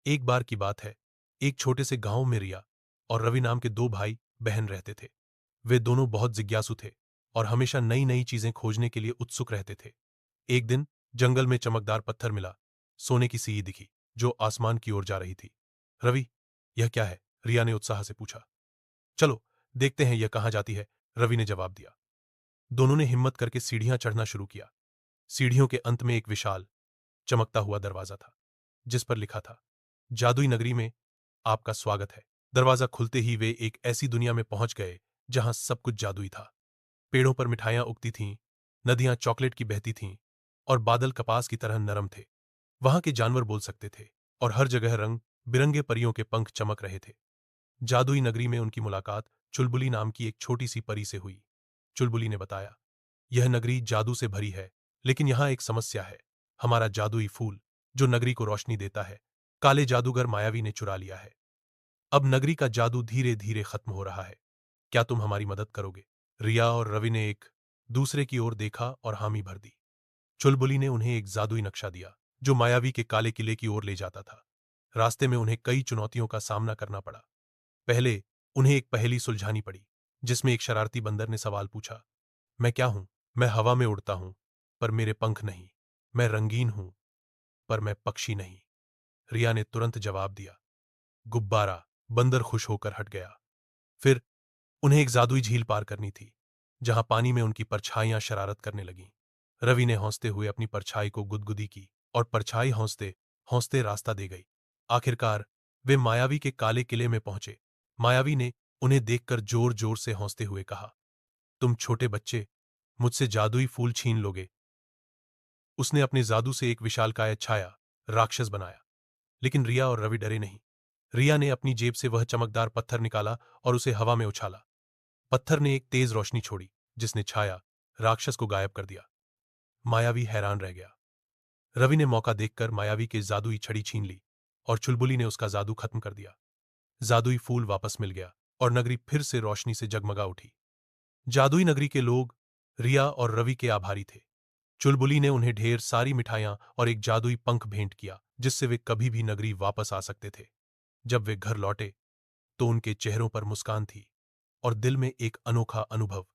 एक बार की बात है, एक छोटे से गांव में रिया और रवि नाम के दो भाई बहन रहते थे। वे दोनों बहुत जिज्ञासु थे और हमेशा नई नई चीजें खोजने के लिए उत्सुक रहते थे। एक दिन जंगल में चमकदार पत्थर मिला, सोने की सीई दिखी जो आसमान की ओर जा रही थी। रवि, यह क्या है? रिया ने उत्साह से पूछा। चलो देखते हैं यह कहाँ जाती है, रवि ने जवाब दिया। दोनों ने हिम्मत करके सीढ़ियां चढ़ना शुरू किया। सीढ़ियों के अंत में एक विशाल चमकता हुआ दरवाजा था, जिस पर लिखा था, जादुई नगरी में आपका स्वागत है। दरवाजा खुलते ही वे एक ऐसी दुनिया में पहुंच गए जहां सब कुछ जादुई था। पेड़ों पर मिठाइयां उगती थीं, नदियां चॉकलेट की बहती थीं और बादल कपास की तरह नरम थे। वहां के जानवर बोल सकते थे और हर जगह रंग बिरंगे परियों के पंख चमक रहे थे। जादुई नगरी में उनकी मुलाकात चुलबुली नाम की एक छोटी सी परी से हुई। चुलबुली ने बताया, यह नगरी जादू से भरी है, लेकिन यहां एक समस्या है। हमारा जादुई फूल जो नगरी को रोशनी देता है, काले जादूगर मायावी ने चुरा लिया है। अब नगरी का जादू धीरे धीरे खत्म हो रहा है। क्या तुम हमारी मदद करोगे? रिया और रवि ने एक दूसरे की ओर देखा और हामी भर दी। चुलबुली ने उन्हें एक जादुई नक्शा दिया जो मायावी के काले किले की ओर ले जाता था। रास्ते में उन्हें कई चुनौतियों का सामना करना पड़ा। पहले उन्हें एक पहेली सुलझानी पड़ी, जिसमें एक शरारती बंदर ने सवाल पूछा, मैं क्या हूं? मैं हवा में उड़ता हूं, पर मेरे पंख नहीं। मैं रंगीन हूं, पर मैं पक्षी नहीं। रिया ने तुरंत जवाब दिया, गुब्बारा। बंदर खुश होकर हट गया। फिर उन्हें एक जादुई झील पार करनी थी, जहां पानी में उनकी परछाइयां शरारत करने लगीं। रवि ने हौंसते हुए अपनी परछाई को गुदगुदी की और परछाई हौंसते हौंसते रास्ता दे गई। आखिरकार वे मायावी के काले किले में पहुंचे। मायावी ने उन्हें देखकर जोर जोर से हौंसते हुए कहा, तुम छोटे बच्चे मुझसे जादुई फूल छीन लोगे। उसने अपने जादू से एक विशालकाय छाया राक्षस बनाया। लेकिन रिया और रवि डरे नहीं। रिया ने अपनी जेब से वह चमकदार पत्थर निकाला और उसे हवा में उछाला। पत्थर ने एक तेज रोशनी छोड़ी, जिसने छाया राक्षस को गायब कर दिया। मायावी हैरान रह गया। रवि ने मौका देखकर मायावी के जादुई छड़ी छीन ली और चुलबुली ने उसका जादू खत्म कर दिया। जादुई फूल वापस मिल गया और नगरी फिर से रोशनी से जगमगा उठी। जादुई नगरी के लोग रिया और रवि के आभारी थे। चुलबुली ने उन्हें ढेर सारी मिठाइयां और एक जादुई पंख भेंट किया, जिससे वे कभी भी नगरी वापस आ सकते थे। जब वे घर लौटे तो उनके चेहरों पर मुस्कान थी और दिल में एक अनोखा अनुभव।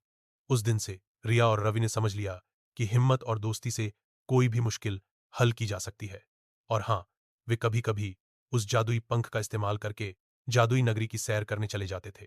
उस दिन से रिया और रवि ने समझ लिया कि हिम्मत और दोस्ती से कोई भी मुश्किल हल की जा सकती है। और हां, वे कभी कभी उस जादुई पंख का इस्तेमाल करके जादुई नगरी की सैर करने चले जाते थे।